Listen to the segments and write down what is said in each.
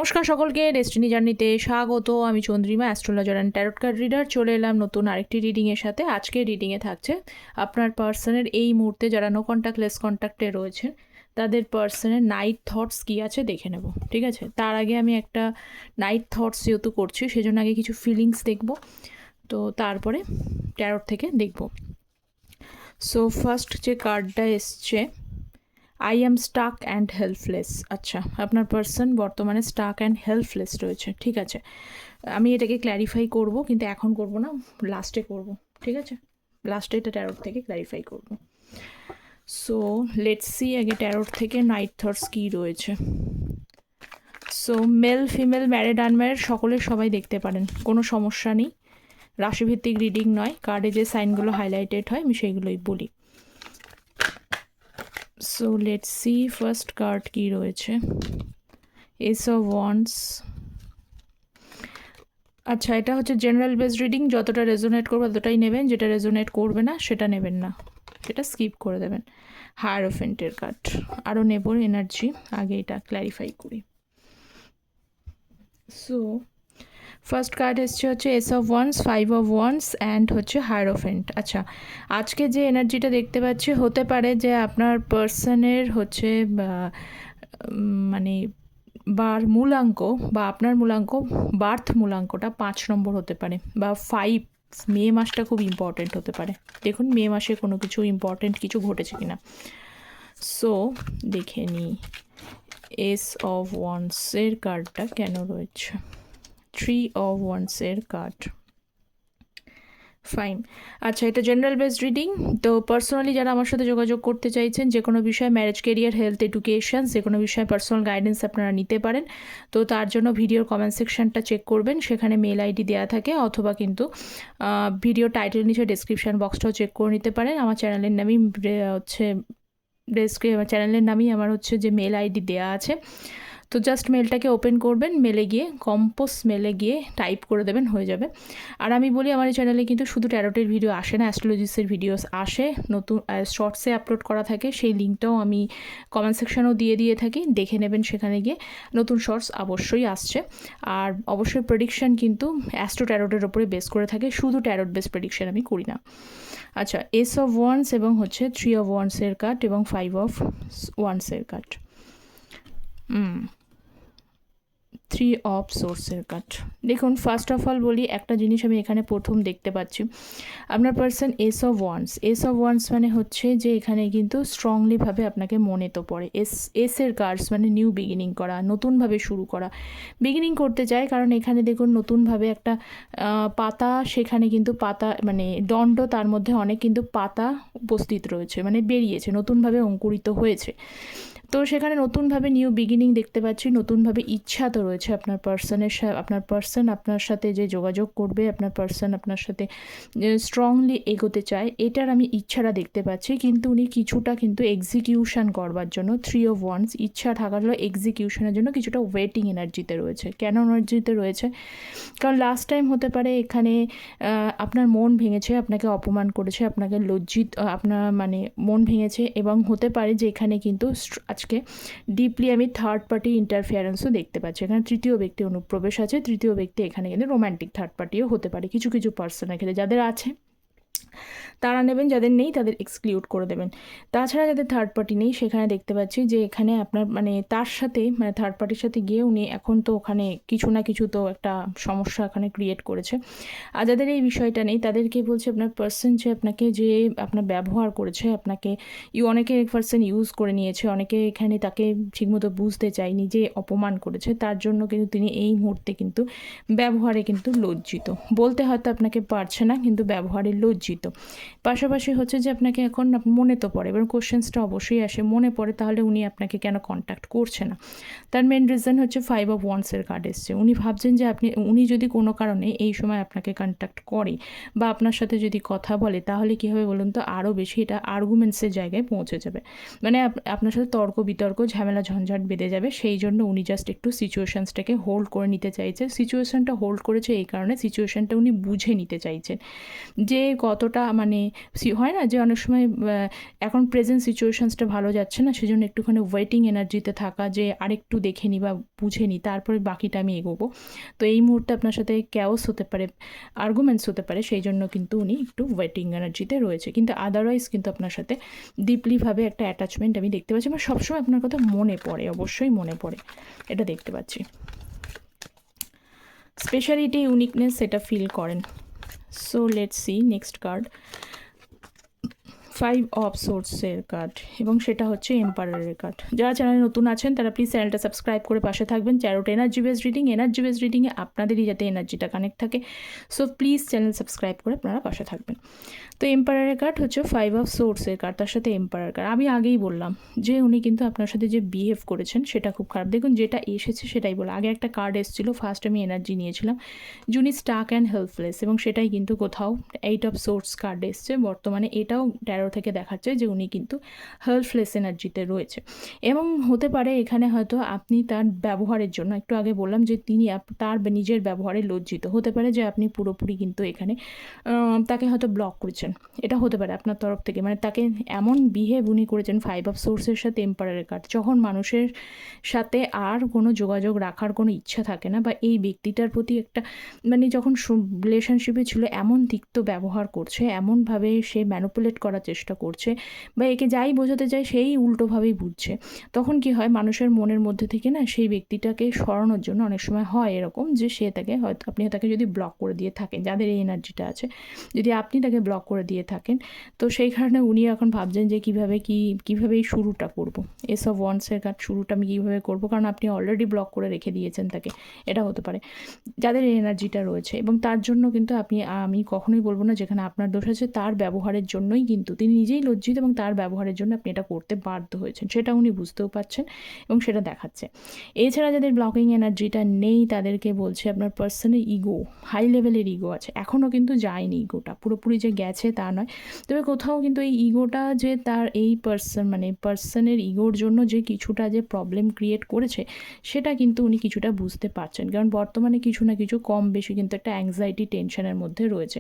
নমস্কার সকলকে, ডেস্টিনি জার্নিতে স্বাগত। আমি Chandrima, astrologer and tarot card reader. চলে এলাম নতুন আরেকটি রিডিংয়ের সাথে। আজকের রিডিংয়ে থাকছে আপনার পার্সনের এই মুহূর্তে যারা নো কন্ট্যাক্ট লেস কন্ট্যাক্টে রয়েছেন তাদের পার্সনের নাইট থটস কী আছে দেখে নেব, ঠিক আছে? তার আগে আমি একটা নাইট থটস যেহেতু করছি সেজন্য আগে কিছু ফিলিংস দেখব, তো তারপরে ট্যারট থেকে দেখব। সো ফার্স্ট যে কার্ডটা এসছে, I am Starc and helpless. আচ্ছা, আপনার পার্সন বর্তমানে স্টাক অ্যান্ড হেল্পলেস রয়েছে, ঠিক আছে? আমি এটাকে ক্ল্যারিফাই করব, কিন্তু এখন করব না, লাস্টে করব, ঠিক আছে? লাস্টে এটা ট্যারট থেকে ক্ল্যারিফাই করব। সো লেটস সি আগে ট্যারট থেকে নাইট থটস কী রয়েছে। So male female married unmarried সকলের সবাই দেখতে পারেন, কোনো সমস্যা নেই। রাশিভিত্তিক রিডিং নয়, কার্ডে যে সাইনগুলো হাইলাইটেড হয় আমি সেইগুলোই বলি। So let's see first card কী রয়েছে। Ace of wands. আচ্ছা, এটা হচ্ছে জেনারেল বেস রিডিং, যতটা রেজোনেট করবে ততটাই নেবেন, যেটা রেজোনেট করবে না সেটা নেবেন না, সেটা স্কিপ করে দেবেন। হায়ারোফেন্টের কার্ড আরও নেব এনার্জি, আগে এটা ক্ল্যারিফাই করি। সো ফার্স্ট কার্ড এসছে হচ্ছে S of wands, five of wands and হচ্ছে হায়ারোফেন্ট। আচ্ছা, আজকে যে এনার্জিটা দেখতে পাচ্ছি, হতে পারে যে আপনার পার্সনের হচ্ছে মানে মূলাঙ্ক বা আপনার মূলাঙ্ক, বার্থ মূলাঙ্কটা 5 নম্বর হতে পারে বা 5। মে মাসটা খুব ইম্পর্টেন্ট হতে পারে। দেখুন মে মাসে কোনো কিছু ইম্পর্টেন্ট কিছু ঘটেছে কিনা। সো দেখে নিই এস অফ ওয়ান্সের কার্ডটা কেন রয়েছে। 3 অফ ওয়ান্সের কার্ড, ফাইন। আচ্ছা, এটা জেনারেল বেসড রিডিং। তো পার্সোনালি যারা আমার সাথে যোগাযোগ করতে চাইছেন, যে কোনো বিষয়ে, ম্যারেজ, কেরিয়ার, হেলথ, এডুকেশন, যে কোনো বিষয়ে পার্সোনাল গাইডেন্স আপনারা নিতে পারেন। তো তার জন্য ভিডিওর কমেন্ট সেকশনটা চেক করবেন, সেখানে মেল আইডি দেওয়া থাকে, অথবা কিন্তু ভিডিও টাইটেল নিচে ডেসক্রিপশন বক্সটাও চেক করে নিতে পারেন। আমার চ্যানেলের নামই হচ্ছে চ্যানেলের নামই আমার হচ্ছে যে মেল আইডি দেওয়া আছে। তো জাস্ট মেলটাকে ওপেন করবেন, মেলে গিয়ে কম্পোজ মেলে গিয়ে টাইপ করে দেবেন, হয়ে যাবে। আর আমি বলি, আমার এই চ্যানেলে কিন্তু শুধু ট্যারোটের ভিডিও আসে না, অ্যাস্ট্রোলজিসের ভিডিওস আসে, নতুন শর্টসে আপলোড করা থাকে, সেই লিঙ্কটাও আমি কমেন্ট সেকশনেও দিয়ে থাকি, দেখে নেবেন সেখানে গিয়ে। নতুন শর্টস অবশ্যই আসছে। আর অবশ্যই প্রেডিকশান কিন্তু অ্যাস্ট্রো ট্যারোটের ওপরে বেস করে থাকে, শুধু ট্যারোট বেস প্রেডিকশান আমি করি না। আচ্ছা, এস অফ ওয়ান্স এবং হচ্ছে 3 অফ ওয়ান্সের কার্ড এবং 5 অফ ওয়ান্সের কার্ড। 3 অফ সোর্সের কার্ড। দেখুন, ফার্স্ট অফ অল বলি, একটা জিনিস আমি এখানে প্রথম দেখতে পাচ্ছি, আপনার person S of wands. S of wands মানে হচ্ছে যে এখানে কিন্তু স্ট্রংলিভাবে আপনাকে মনে তো পড়ে। এসের কার্ডস মানে নিউ বিগিনিং করা, নতুনভাবে শুরু করা, বিগিনিং করতে চায়। কারণ এখানে দেখুন নতুনভাবে একটা পাতা, সেখানে কিন্তু পাতা মানে দণ্ড, তার মধ্যে অনেক কিন্তু পাতা উপস্থিত রয়েছে, মানে বেরিয়েছে, নতুনভাবে অঙ্কুরিত হয়েছে। তো সেখানে নতুনভাবে নিউ বিগিনিং দেখতে পাচ্ছি, নতুনভাবে ইচ্ছা তো রয়েছে আপনার পার্সনের আপনার পার্সন আপনার সাথে যে যোগাযোগ করবে, আপনার পার্সন আপনার সাথে স্ট্রংলি এগোতে চায়, এটার আমি ইচ্ছাটা দেখতে পাচ্ছি। কিন্তু উনি কিছুটা কিন্তু এক্সিকিউশন করবার জন্য, 3 অফ ওয়ান্স ইচ্ছা থাকার এক্সিকিউশনের জন্য কিছুটা ওয়েটিং এনার্জিতে রয়েছে। কেন এনার্জিতে রয়েছে? কারণ লাস্ট টাইম হতে পারে এখানে আপনার মন ভেঙেছে, আপনাকে অপমান করেছে, আপনাকে লজ্জিত, আপনার মানে মন ভেঙেছে, এবং হতে পারে যে এখানে কিন্তু আজকে ডিপলি আমি থার্ড পার্টি ইন্টারফিয়ারেন্সও দেখতে পাচ্ছি। এখানে তৃতীয় ব্যক্তি অনুপ্রবেশ আছে। তৃতীয় ব্যক্তি এখানে কিন্তু রোম্যান্টিক থার্ড পার্টিও হতে পারে কিছু কিছু পার্সনের ক্ষেত্রে। যাদের আছে তারা নেবেন, যাদের নেই তাদের এক্সক্লুড করে দেবেন। তাছাড়া যাদের থার্ড পার্টি নেই, সেখানে দেখতে পাচ্ছি যে এখানে আপনার মানে তার সাথে, মানে থার্ড পার্টির সাথে গিয়ে উনি এখন তো ওখানে কিছু না কিছু তো একটা সমস্যা এখানে ক্রিয়েট করেছে। আর যাদের এই বিষয়টা নেই তাদেরকে বলছে, আপনার পার্সন যে আপনাকে যে আপনার ব্যবহার করেছে, আপনাকে অনেকে পার্সন ইউজ করে নিয়েছে, অনেকে এখানে তাকে ঠিকমতো বুঝতে চায়নি, যে অপমান করেছে, তার জন্য কিন্তু তিনি এই মুহূর্তে কিন্তু ব্যবহারে কিন্তু লজ্জিত। বলতে হয়তো আপনাকে পারছে না, কিন্তু ব্যবহারে লজ্জিত। পাশাপাশি হচ্ছে যে আপনাকে এখন মনে তো পড়ে, এবার কোশ্চেন্সটা অবশ্যই আসে, মনে পড়ে তাহলে উনি আপনাকে কেন কন্ট্যাক্ট করছে না। তার মেন রিজন হচ্ছে 5 অফ ওয়ান্সের কার্ড এসছে। উনি ভাবছেন যে উনি যদি কোনো কারণে এই সময় আপনাকে কন্ট্যাক্ট করে বা আপনার সাথে যদি কথা বলে, তাহলে কী হবে বলুন তো, আরও বেশি এটা আর্গুমেন্টসের জায়গায় পৌঁছে যাবে, মানে আপনার সাথে তর্ক বিতর্ক, ঝামেলা ঝঞ্ঝাট বেঁধে যাবে। সেই জন্য উনি জাস্ট একটু সিচুয়েশানসটাকে হোল্ড করে নিতে চাইছে। সিচুয়েশানটা হোল্ড করেছে এই কারণে, সিচুয়েশানটা উনি বুঝে নিতে চাইছেন, যে কত অতটা মানে হয় না যে অনেক সময় এখন প্রেজেন্ট সিচুয়েশানসটা ভালো যাচ্ছে না, সেজন্য একটুখানি ওয়েটিং এনার্জিতে থাকা, যে আরেকটু দেখে নিই বা বুঝে নিই তারপরে বাকিটা আমি এগোবো। তো এই মুহূর্তে আপনার সাথে ক্যাওস হতে পারে, আর্গুমেন্টস হতে পারে, সেই জন্য কিন্তু উনি একটু ওয়েটিং এনার্জিতে রয়েছে। কিন্তু আদারওয়াইজ কিন্তু আপনার সাথে ডিপলিভাবে একটা অ্যাটাচমেন্ট আমি দেখতে পাচ্ছি, আমার সবসময় আপনার কথা মনে পড়ে, অবশ্যই মনে পড়ে, এটা দেখতে পাচ্ছি। স্পেশালিটি, ইউনিকনেস সেটা ফিল করেন। So let's C next card, 5 of সোর্সের কার্ড, এবং সেটা হচ্ছে এম্পারারের কার্ড। যারা চ্যানেলে নতুন আছেন তারা প্লিজ চ্যানেলটা সাবস্ক্রাইব করে পাশে থাকবেন। Tarot energy base reading, energy base রিডিংয়ে আপনাদেরই যাতে এনার্জিটা কানেক্ট থাকে, সো প্লিজ চ্যানেল সাবস্ক্রাইব করে আপনারা পাশে থাকবেন। তো এম্পারারের কার্ড হচ্ছে 5 অফ সোর্সের কার্ড, তার সাথে এম্পারার কার্ড। আমি আগেই বললাম যে উনি কিন্তু আপনার সাথে যে বিহেভ করেছেন সেটা খুব খারাপ। দেখুন যেটা এসেছে সেটাই বলে, আগে একটা কার্ড এসেছিলো, ফার্স্ট আমি এনার্জি নিয়েছিলাম, উনি স্টাক অ্যান্ড হেল্পলেস, এবং সেটাই কিন্তু কোথাও 8 অফ সোর্স কার্ড এসছে। বর্তমানে এটাও ট্যারো থেকে দেখাচ্ছে যে উনি কিন্তু হেল্পলেস এনার্জিতে রয়েছে, এবং হতে পারে এখানে হয়তো আপনি তার ব্যবহারের জন্য, একটু আগে বললাম যে তিনি তার নিজের ব্যবহারে লজ্জিত, হতে পারে যে আপনি পুরোপুরি কিন্তু এখানে তাকে হয়তো ব্লক করেছেন, এটা হতে পারে আপনার তরফ থেকে, মানে তাকে এমন বিহেভ উনি করেছেন 5 অফ সোর্সের সাথে এম্পারারের কার্ড, যখন মানুষের সাথে আর কোনো যোগাযোগ রাখার কোনো ইচ্ছা থাকে না, বা এই ব্যক্তিটার প্রতি একটা মানে যখন রিলেশনশিপে ছিল এমন তিক্ত ব্যবহার করছে, এমনভাবে সে ম্যানিপুলেট করার চেষ্টা করছে, বা একে যাই বোঝাতে চায় সেই উল্টোভাবেই বুঝছে, তখন কি হয় মানুষের মনের মধ্যে থেকে না সেই ব্যক্তিটাকে সরানোর জন্য অনেক সময় হয় এরকম যে সে তাকে হয়তো, আপনি তাকে যদি ব্লক করে দিয়ে থাকেন, যাদের এই এনার্জিটা আছে, যদি আপনি তাকে ব্লক করে দিয়ে থাকেন, তো সেই কারণে উনি এখন ভাবছেন যে কীভাবে এই শুরুটা করব, এস অফ ওয়ান্সের কাজ, শুরুটা আমি কীভাবে করবো, কারণ আপনি অলরেডি ব্লক করে রেখে দিয়েছেন তাকে, এটা হতে পারে যাদের এই এনার্জিটা রয়েছে। এবং তার জন্য কিন্তু আমি কখনোই বলবো না যেখানে আপনার দোষ আছে, তার ব্যবহারের জন্যই কিন্তু তিনি নিজেই লজ্জিত, এবং তার ব্যবহারের জন্য আপনি এটা করতে বাধ্য হয়েছেন, সেটা উনি বুঝতেও পারছেন এবং সেটা দেখাচ্ছে। এছাড়া যাদের ব্লকিং এনার্জিটা নেই তাদেরকে বলছে আপনার পার্সনের ইগো, হাই লেভেলের ইগো আছে, এখনও কিন্তু যায়নি ইগোটা, পুরোপুরি যে গেছে তা নয়, তবে কোথাও কিন্তু এই ইগোটা যে তার এই পার্সনের ইগোর জন্য যে কিছুটা যে প্রবলেম ক্রিয়েট করেছে, সেটা কিন্তু উনি কিছুটা বুঝতে পারছেন, কারণ বর্তমানে কিছু না কিছু কম বেশি কিন্তু একটা অ্যাংজাইটি টেনশনের মধ্যে রয়েছে।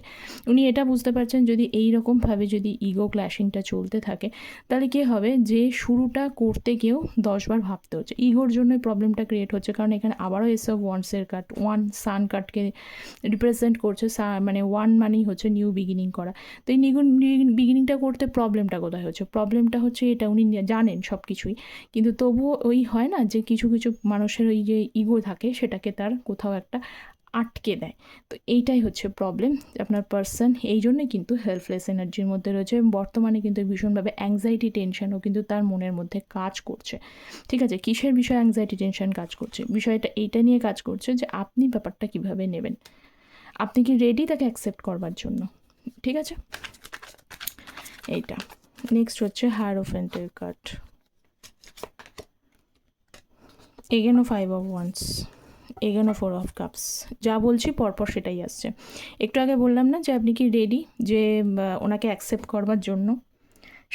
উনি এটা বুঝতে পারছেন যদি এই রকমভাবে যদি ইগো ক্ল্যাশিংটা চলতে থাকে, তাহলে কী হবে যে শুরুটা করতে গিয়েও 10 বার ভাবতে হচ্ছে, ইগোর জন্যই প্রবলেমটা ক্রিয়েট হচ্ছে, কারণ এখানে আবারও এস অফ ওয়ান্সের কার্ড, 1 সান কার্ডকে রিপ্রেজেন্ট করছে, মানে 1 মানেই হচ্ছে নিউ বিগিনিং করা। তো এই নিউ বিগিনিংটা করতে প্রবলেমটা কোথায় হচ্ছে, প্রবলেমটা হচ্ছে এটা উনি জানেন সব কিছুই, কিন্তু তবুও ওই হয় না যে কিছু কিছু মানুষের ওই যে ইগো থাকে সেটাকে তার কোথাও একটা আটকে দেয়, তো এইটাই হচ্ছে প্রবলেম। আপনার পার্সন এই জন্যই কিন্তু হেল্পলেস এনার্জির মধ্যে রয়েছে, বর্তমানে কিন্তু ভীষণভাবে অ্যাংজাইটি টেনশনও কিন্তু তার মনের মধ্যে কাজ করছে। ঠিক আছে, কিসের বিষয়ে অ্যাংজাইটি টেনশন কাজ করছে, বিষয়টা এইটা নিয়ে কাজ করছে যে আপনি ব্যাপারটা কিভাবে নেবেন, আপনি কি রেডি তাকে অ্যাকসেপ্ট করবার জন্য। ঠিক আছে, এইটা নেক্সট হচ্ছে হায়ারোফ্যান্টের কার্ড, এগেনও 5 অফ ওয়ান্স, এগেনও 4 অফ কাপস। যা বলছি পরপর সেটাই আসছে। একটু আগে বললাম না যে আপনি কি রেডি যে ওনাকে অ্যাকসেপ্ট করবার জন্য,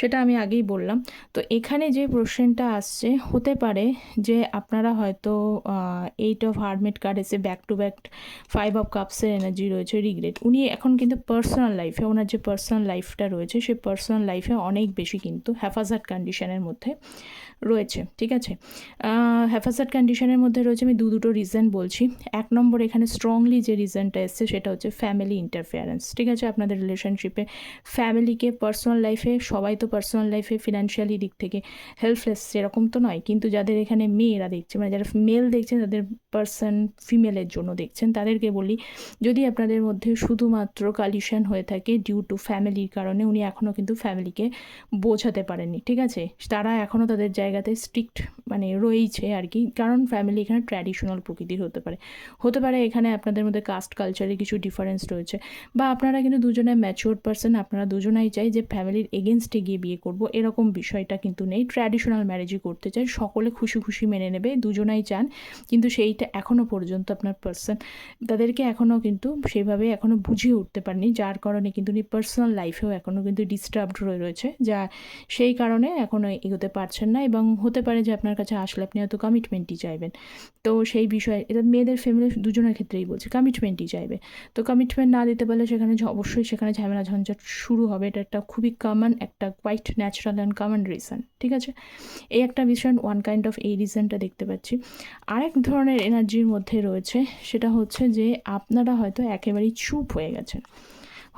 সেটা আমি আগেই বললাম। তো এখানে যে প্রশ্নটা আসছে, হতে পারে যে আপনারা হয়তো 8 অফ হারমিট কার্ড এসে ব্যাক টু ব্যাক 5 অফ কাপসের এনার্জি রয়েছে, রিগ্রেট। উনি এখন কিন্তু পার্সোনাল লাইফে, ওনার যে পার্সোনাল লাইফটা রয়েছে সেই পার্সোনাল লাইফে অনেক বেশি কিন্তু হ্যাফাজার্ড কন্ডিশনের মধ্যে রয়েছে। ঠিক আছে, হ্যাফাজার্ড কন্ডিশনের মধ্যে রয়েছে, আমি দুটো রিজন বলছি। 1 নম্বর এখানে স্ট্রংলি যে রিজনটা এসছে সেটা হচ্ছে ফ্যামিলি ইন্টারফেয়ারেন্স। ঠিক আছে, আপনাদের রিলেশনশিপে ফ্যামিলিকে, পার্সোনাল লাইফে, সবাই তো পার্সোনাল লাইফে ফিনান্সিয়ালি দিক থেকে হেল্পলেস সেরকম তো নয়, কিন্তু যাদের এখানে মেয়েরা দেখছে, মানে যারা মেল দেখছেন, তাদের পার্সন ফিমেলের জন্য দেখছেন, তাদেরকে বলি যদি আপনাদের মধ্যে শুধুমাত্র কালিশন হয়ে থাকে ডিউ টু ফ্যামিলির কারণে, উনি এখনও কিন্তু ফ্যামিলিকে বোঝাতে পারেননি। ঠিক আছে, তারা এখনও তাদের জায়গাতে স্ট্রিক্ট মানে রয়েছে আর কি, কারণ ফ্যামিলি এখানে ট্র্যাডিশনাল প্রকৃতির হতে পারে এখানে আপনাদের মধ্যে কাস্ট কালচারে কিছু ডিফারেন্স রয়েছে, বা আপনারা কিন্তু দুজনে ম্যাচিওর পার্সন, আপনারা দুজনাই চাই যে ফ্যামিলির এগেনস্টে গিয়ে গিয়ে বিয়ে করব এরকম বিষয়টা কিন্তু নেই, ট্র্যাডিশনাল ম্যারেজই করতে চায়, সকলে খুশি খুশি মেনে নেবে, দুজনাই চান, কিন্তু সেইটা এখনও পর্যন্ত আপনার পার্সন তাদেরকে এখনও কিন্তু সেভাবে এখনও বুঝিয়ে উঠতে পারেনি, যার কারণে কিন্তু উনি পার্সোনাল লাইফেও এখনও কিন্তু ডিস্টার্বড হয়ে রয়েছে, যা সেই কারণে এখনও এগোতে পারছেন না। এবং হতে পারে যে আপনার কাছে আসলে আপনি হয়তো কমিটমেন্টই চাইবেন, তো সেই বিষয়ে এটা মেয়েদের ফ্যামিলি দুজনের ক্ষেত্রেই বলছে, কমিটমেন্টই চাইবে। তো কমিটমেন্ট না দিতে পারলে সেখানে অবশ্যই সেখানে ঝামেলা ঝঞ্ঝাট শুরু হবে, এটা একটা খুবই কমন, একটা quite natural and common reason, ঠিক আছে। এই একটা ভীষণ ওয়ান কাইন্ড অফ এই রিজনটা দেখতে পাচ্ছি। আরেক ধরনের এনার্জির মধ্যে রয়েছে, সেটা হচ্ছে যে আপনারা হয়তো একেবারেই চুপ হয়ে গেছেন,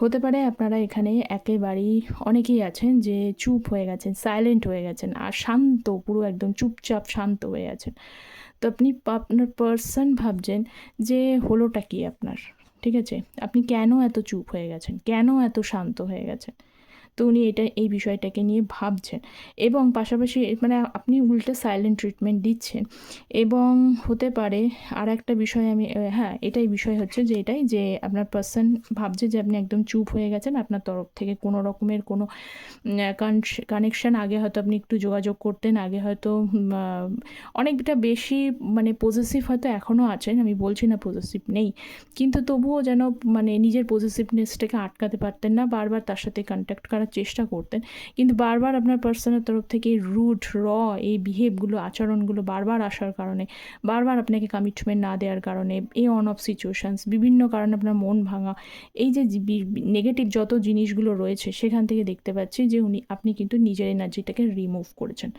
হতে পারে আপনারা এখানে একেবারেই অনেকেই আছেন যে চুপ হয়ে গেছেন, সাইলেন্ট হয়ে গেছেন, আর শান্ত, পুরো একদম চুপচাপ শান্ত হয়ে আছেন। তো আপনি আপনার পার্সন ভাবছেন যে হলোটা কি আপনার, ঠিক আছে, আপনি কেন এত চুপ হয়ে গেছেন, কেন এত শান্ত হয়ে গেছেন। তো উনি এই বিষয়টাকে নিয়ে ভাবছেন, এবং পাশাপাশি মানে আপনি উল্টে সাইলেন্ট ট্রিটমেন্ট দিচ্ছেন। এবং হতে পারে আর একটা বিষয় আমি হ্যাঁ এটাই বিষয় হচ্ছে যে এটাই যে আপনার পার্সন ভাবছে যে আপনি একদম চুপ হয়ে গেছেন, আপনার তরফ থেকে কোনো রকমের কোনো কানেকশান, আগে হয়তো আপনি একটু যোগাযোগ করতেন, আগে হয়তো অনেকটা বেশি মানে পজেসিভ হয়তো এখনও আছেন, আমি বলছি না পজেসিভ নেই, কিন্তু তবুও যেন মানে নিজের পজেসিভনেসটাকে আটকাতে পারতেন না, বারবার তার সাথে কন্ট্যাক্ট করার চেষ্টা করতেন, কিন্তু বারবার আপনার পার্সনের তরফ থেকে রুড এই বিহেভগুলো, আচরণগুলো বারবার আসার কারণে, বারবার আপনাকে কমিটমেন্ট না দেওয়ার কারণে, এই অন অফ সিচুয়েশানস, বিভিন্ন কারণে আপনার মন ভাঙা, এই যে নেগেটিভ যত জিনিসগুলো রয়েছে সেখান থেকে দেখতে পাচ্ছি যে আপনি কিন্তু নিজের এনার্জিটাকে রিমুভ করেছেন,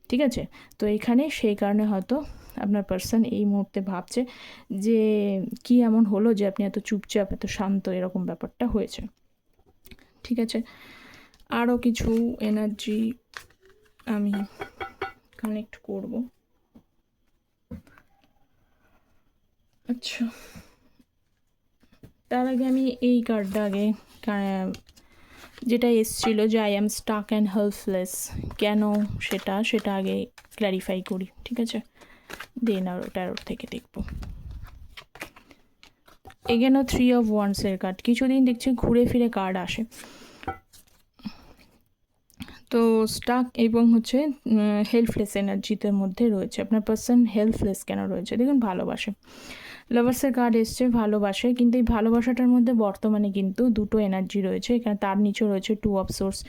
ঠিক আছে। তো এখানে সেই কারণে হয়তো আপনার পার্সন এই মুহূর্তে ভাবছে যে কি এমন হলো যে আপনি এত চুপচাপ, এত শান্ত, এরকম ব্যাপারটা হয়েছে, ঠিক আছে। আরও কিছু এনার্জি আমি কানেক্ট করব। আচ্ছা, তার আগে আমি এই কার্ডটা আগে যেটা এসছিল যে I am Starc and helpless, কেন সেটা আগে ক্ল্যারিফাই করি, ঠিক আছে, দেন আর ওটার থেকে দেখব। এগেনও 3 of Wands কার্ড, কিছুদিন দেখছি ঘুরে ফিরে কার্ড আসে, তো স্টাক এবং হচ্ছে হেল্পলেস এনার্জিতে মধ্যে রয়েছে। আপনার পার্সন হেল্পলেস কেন রয়েছে দেখুন, ভালোবাসে, লাভার্সের কার্ড এসছে, ভালোবাসে, কিন্তু এই ভালোবাসাটার মধ্যে বর্তমানে কিন্তু দুটো এনার্জি রয়েছে এখানে, তার নিচে রয়েছে 2 of Swords।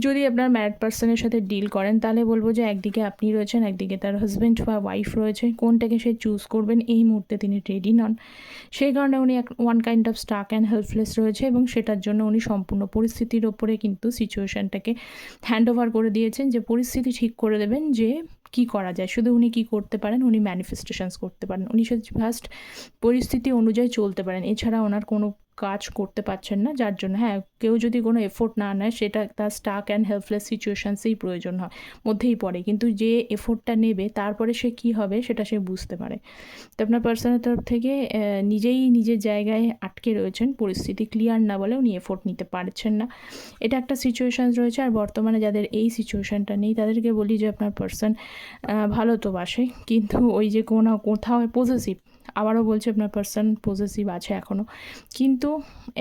যদি আপনার ম্যারিড পার্সনের সাথে ডিল করেন তাহলে বলবো যে একদিকে আপনি রয়েছেন, একদিকে তার হাজব্যান্ড বা ওয়াইফ রয়েছে, কোনটাকে সে চুজ করবেন এই মুহূর্তে তিনি রেডি নন, সেই কারণে উনি one kind of Starc and helpless রয়েছে, এবং সেটার জন্য উনি সম্পূর্ণ পরিস্থিতির ওপরে কিন্তু সিচুয়েশানটাকে হ্যান্ড ওভার করে দিয়েছেন, যে পরিস্থিতি ঠিক করে দেবেন যে কি করা যায়। শুধু উনি কি করতে পারেন, উনি ম্যানিফেস্টেশনস করতে পারেন, উনি জাস্ট পরিস্থিতি অনুযায়ী চলতে পারেন, এছাড়া ওনার কোনো কাজ করতে পারছেন না, যার জন্য হ্যাঁ কেউ যদি কোনো এফোর্ট না নেয় সেটা তার স্টাক অ্যান্ড হেল্পলেস সিচুয়েশানসেই প্রয়োজন হয় মধ্যেই পড়ে, কিন্তু যে এফোর্টটা নেবে তারপরে সে কি হবে সেটা সে বুঝতে পারে। তো আপনার পার্সনের তরফ থেকে নিজেই নিজের জায়গায় আটকে রয়েছেন, পরিস্থিতি ক্লিয়ার না বলে উনি এফোর্ট নিতে পারছেন না, এটা একটা সিচুয়েশান রয়েছে। আর বর্তমানে যাদের এই সিচুয়েশানটা নেই তাদেরকে বলি যে আপনার পার্সন ভালো তো বাসে, কিন্তু ওই যে কোথাও পজেসিভ, আবারও বলছি আপনার পার্সন পজেসিভ আছে এখনও, কিন্তু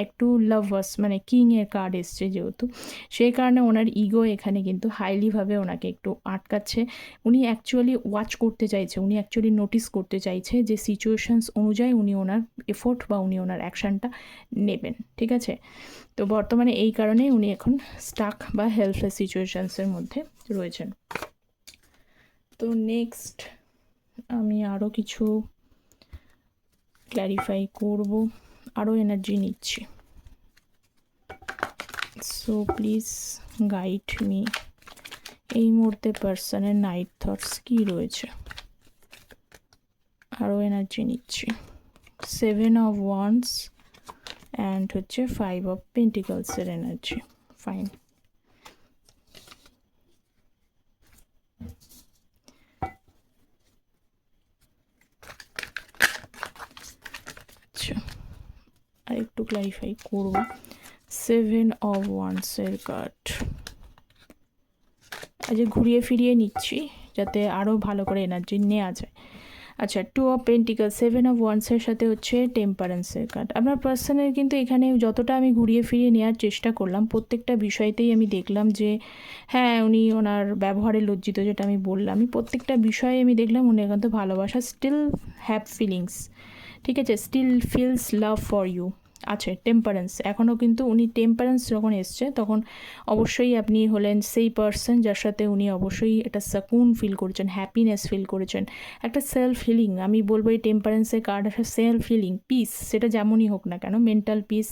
একটু লাভার্স মানে কিংয়ের কার্ড এসছে যেহেতু, সেই কারণে ওনার ইগো এখানে কিন্তু হাইলিভাবে ওনাকে একটু আটকাচ্ছে। উনি অ্যাকচুয়ালি ওয়াচ করতে চাইছে, উনি অ্যাকচুয়ালি নোটিস করতে চাইছে যে সিচুয়েশানস অনুযায়ী উনি ওনার এফোর্ট বা উনি ওনার অ্যাকশানটা নেবেন, ঠিক আছে। তো বর্তমানে এই কারণেই উনি এখন স্টাক বা হেল্পলেস সিচুয়েশানসের মধ্যে রয়েছেন। তো নেক্সট আমি আরও কিছু ক্ল্যারিফাই করব, আরও এনার্জি নিচ্ছি, সো প্লিজ গাইড মি। এই মুহূর্তে পার্সনের নাইট থটস কী রয়েছে, আরও এনার্জি নিচ্ছি। 7 of Wands অ্যান্ড হচ্ছে 5 of Pentaclesের এনার্জি, ফাইন। আচ্ছা, আর একটু ক্লারিফাই করব। 7 of Wands কার্ড আজ ঘুরিয়ে ফিরিয়ে নিচ্ছি যাতে আরও ভালো করে এনার্জি নেওয়া যায়। আচ্ছা, 2 অফ পেন্টিকল, 7 অফ ওয়ান্সের সাথে হচ্ছে টেম্পারেন্সের কার্ড। আপনার পার্সনের কিন্তু এখানে যতটা আমি ঘুরিয়ে ফিরিয়ে নেওয়ার চেষ্টা করলাম, প্রত্যেকটা বিষয়তেই আমি দেখলাম যে হ্যাঁ, উনি ওনার ব্যবহারে লজ্জিত, যেটা আমি বললাম। আমি প্রত্যেকটা বিষয়ে আমি দেখলাম উনি একান্ত ভালোবাসা, স্টিল হ্যাভ ফিলিংস, ঠিক আছে, still feels love for you আছে। টেম্পারেন্স, এখনও কিন্তু উনি টেম্পারেন্স যখন এসছে তখন অবশ্যই আপনি হলেন সেই পার্সন যার সাথে উনি অবশ্যই একটা সাকুন ফিল করেছেন, হ্যাপিনেস ফিল করেছেন, একটা সেলফ হিলিং। আমি বলবো এই টেম্পারেন্সের কার্ড একটা সেলফ হিলিং, পিস, সেটা যেমনই হোক না কেন, মেন্টাল পিস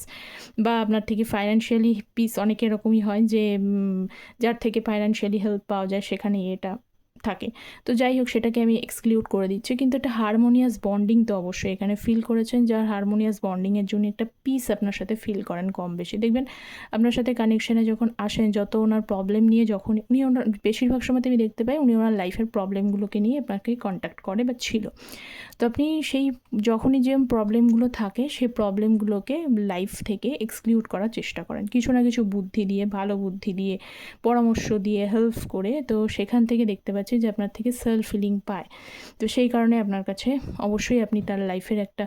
বা আপনার থেকে ফাইন্যান্সিয়ালি পিস, অনেক এরকমই হয় যে যার থেকে ফাইন্যান্সিয়ালি হেল্প পাওয়া যায় সেখানে এটা থাকে। তো যাই হোক, সেটাকে আমি এক্সক্লুড করে দিচ্ছি, কিন্তু একটা হারমোনিয়াস বন্ডিং তো অবশ্যই এখানে ফিল করেছেন, যার হারমোনিয়াস বন্ডিংয়ের জন্য একটা পিস আপনার সাথে ফিল করেন কম বেশি। দেখবেন আপনার সাথে কানেকশানে যখন আসেন, যত ওনার প্রবলেম নিয়ে, যখন উনি ওনার বেশিরভাগ সময়তে আমি দেখতে পাই উনি ওনার লাইফের প্রবলেমগুলোকে নিয়ে আপনাকে কন্ট্যাক্ট করে বা ছিল। তো আপনি সেই যখনই যে প্রবলেমগুলো থাকে সেই প্রবলেমগুলোকে লাইফ থেকে এক্সক্লুড করার চেষ্টা করেন, কিছু না কিছু বুদ্ধি দিয়ে, ভালো বুদ্ধি দিয়ে, পরামর্শ দিয়ে, হেল্প করে। তো সেখান থেকে দেখতে পাচ্ছি যে আপনার থেকে সেলফ ফিলিং পায়। তো সেই কারণে আপনার কাছে অবশ্যই আপনি তার লাইফের একটা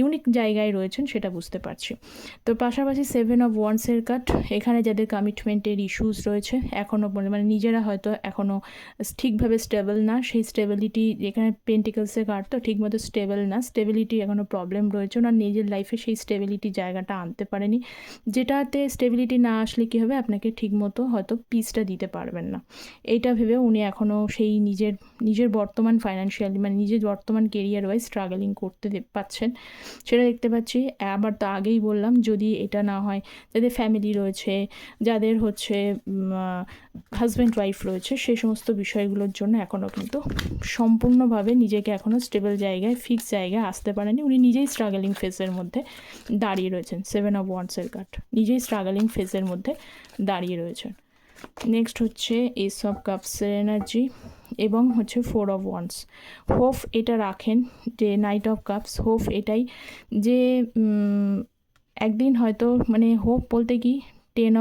ইউনিক জায়গায় রয়েছেন, সেটা বুঝতে পারছি। তো পাশাপাশি 7 অফ ওয়ান্সের কার্ড, এখানে যাদের কমিটমেন্টের ইস্যুস রয়েছে এখনও, মানে নিজেরা হয়তো এখনও ঠিকভাবে স্টেবল না, সেই স্টেবিলিটি, এখানে পেন্টিকলসের কার্ড তো ঠিকমতো স্টেবল না, স্টেবিলিটি এখনও প্রবলেম রয়েছে, ওনার নিজের লাইফে সেই স্টেবিলিটি জায়গাটা আনতে পারেনি, যেটাতে স্টেবিলিটি না আসলে কী হবে, আপনাকে ঠিকমতো হয়তো পিসটা দিতে পারবেন না। এইটা ভেবে উনি এখনও সেই নিজের বর্তমান ফাইন্যান্সিয়ালি, মানে নিজের বর্তমান কেরিয়ার ওয়াইজ স্ট্রাগলিং করতে পাচ্ছেন, সেটা দেখতে পাচ্ছি। আবার তো আগেই বললাম, যদি এটা না হয়, যাদের ফ্যামিলি রয়েছে, যাদের হচ্ছে হাজব্যান্ড ওয়াইফ রয়েছে, সেই সমস্ত বিষয়গুলোর জন্য এখনও কিন্তু সম্পূর্ণভাবে নিজেকে এখনও স্টেবল জায়গায়, ফিক্স জায়গায় আসতে পারেনি। উনি নিজেই স্ট্রাগলিং ফেজের মধ্যে দাঁড়িয়ে রয়েছেন। 7 অফ ওয়ান্সের কার্ড, নিজেই স্ট্রাগলিং ফেজের মধ্যে দাঁড়িয়ে রয়েছেন। নেক্সট হচ্ছে এস অফ কাপসের এনার্জি এবং হচ্ছে 4 অফ ওয়ান্স। হোপ এটা রাখেন যে নাইট অফ কাপস, হোপ এটাই যে একদিন হয়তো, মানে হোপ বলতে কি, 10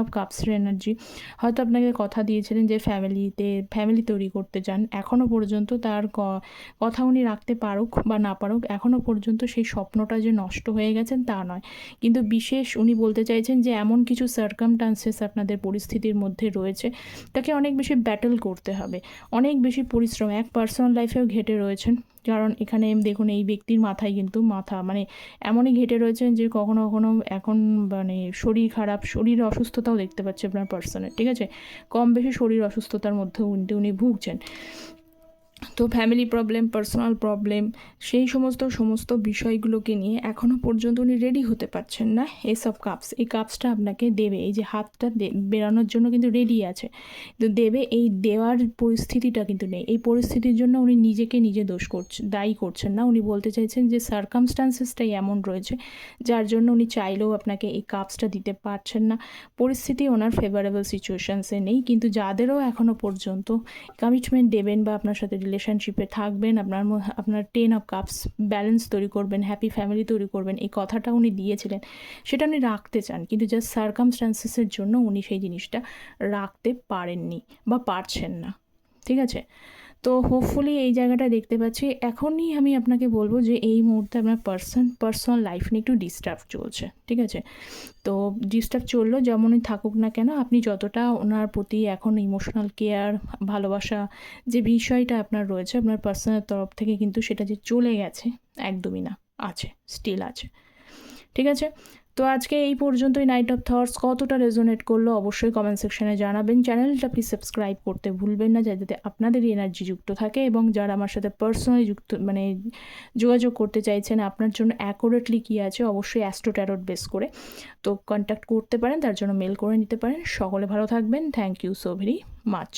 অফ কাপসের এনার্জি, হয়তো আপনাকে কথা দিয়েছিলেন যে ফ্যামিলি তৈরি করতে চান, এখনও পর্যন্ত তার কথা উনি রাখতে পারুক বা না পারুক, এখনও পর্যন্ত সেই স্বপ্নটা যে নষ্ট হয়ে গেছেন তা নয়, কিন্তু বিশেষ উনি বলতে চাইছেন যে এমন কিছু সার্কামস্টান্সেস আপনাদের পরিস্থিতির মধ্যে রয়েছে, তাকে অনেক বেশি ব্যাটল করতে হবে, অনেক বেশি পরিশ্রম, এক পার্সোনাল লাইফেও ঘেটে রয়েছেন। কারণ এখানে দেখুন এই ব্যক্তির মাথায় কিন্তু মানে এমনই ঘেটে রয়েছেন যে কখনো কখনো এখন মানে শরীর খারাপ, শরীর অসুস্থতাও দেখতে পাচ্ছে আপনার পার্সনের, ঠিক আছে, কম বেশি শরীর অসুস্থতার মধ্যেও কিন্তু উনি ভুগছেন। তো ফ্যামিলি প্রবলেম, পার্সোনাল প্রবলেম, সেই সমস্ত বিষয়গুলোকে নিয়ে এখনও পর্যন্ত উনি রেডি হতে পারছেন না। এস অফ কাপস, এই কাপসটা আপনাকে দেবে, এই যে হাতটা বেরানোর জন্য কিন্তু রেডি আছে, কিন্তু দেবে, এই দেওয়ার পরিস্থিতিটা কিন্তু নেই। এই পরিস্থিতির জন্য উনি নিজেকে নিজে দায়ী করছেন না, উনি বলতে চাইছেন যে সার্কামস্টান্সেসটাই এমন রয়েছে যার জন্য উনি চাইলেও আপনাকে এই কাপসটা দিতে পারছেন না। পরিস্থিতি ওনার ফেভারেবল সিচুয়েশানসে নেই, কিন্তু যাদেরও এখনও পর্যন্ত কমিটমেন্ট দেবেন বা আপনার সাথে রিলেশনশিপে থাকবেন, আপনার 10 অফ কাপস ব্যালেন্স তৈরি করবেন, হ্যাপি ফ্যামিলি তৈরি করবেন, এই কথাটা উনি দিয়েছিলেন, সেটা উনি রাখতে চান, কিন্তু জাস্ট সার্কামস্টান্সেসের জন্য উনি সেই জিনিসটা রাখতে পারেননি বা পারছেন না, ঠিক আছে। তো হোপফুলি এই জায়গাটা দেখতে পাচ্ছি। এখনই আমি আপনাকে বলবো যে এই মুহূর্তে আপনার পার্সোনাল লাইফ নিয়ে একটু ডিস্টার্ব চলছে, ঠিক আছে। তো ডিস্টার্ব চললেও যেমনই থাকুক না কেন, আপনি যতটা ওনার প্রতি এখন ইমোশনাল কেয়ার, ভালোবাসা, যে বিষয়টা আপনার রয়েছে আপনার পার্সোনাল তরফ থেকে, কিন্তু সেটা যে চলে গেছে একদমই না, আছে, স্টিল আছে, ঠিক আছে। তো আজকে এই পর্যন্তই নাইট অফ থটস। কতটা রেজোনেট করলো অবশ্যই কমেন্ট সেকশনে জানাবেন। চ্যানেলটা প্লিজ সাবস্ক্রাইব করতে ভুলবেন না, যাতে আপনাদেরই এনার্জি যুক্ত থাকে, এবং যারা আমার সাথে পার্সোনালি মানে যোগাযোগ করতে চাইছেন, আপনার জন্য অ্যাকুরেটলি কী আছে, অবশ্যই অ্যাস্ট্রো ট্যারোট বেস করে তো কন্ট্যাক্ট করতে পারেন, তার জন্য মেল করে নিতে পারেন। সকলে ভালো থাকবেন। Thank you so very much.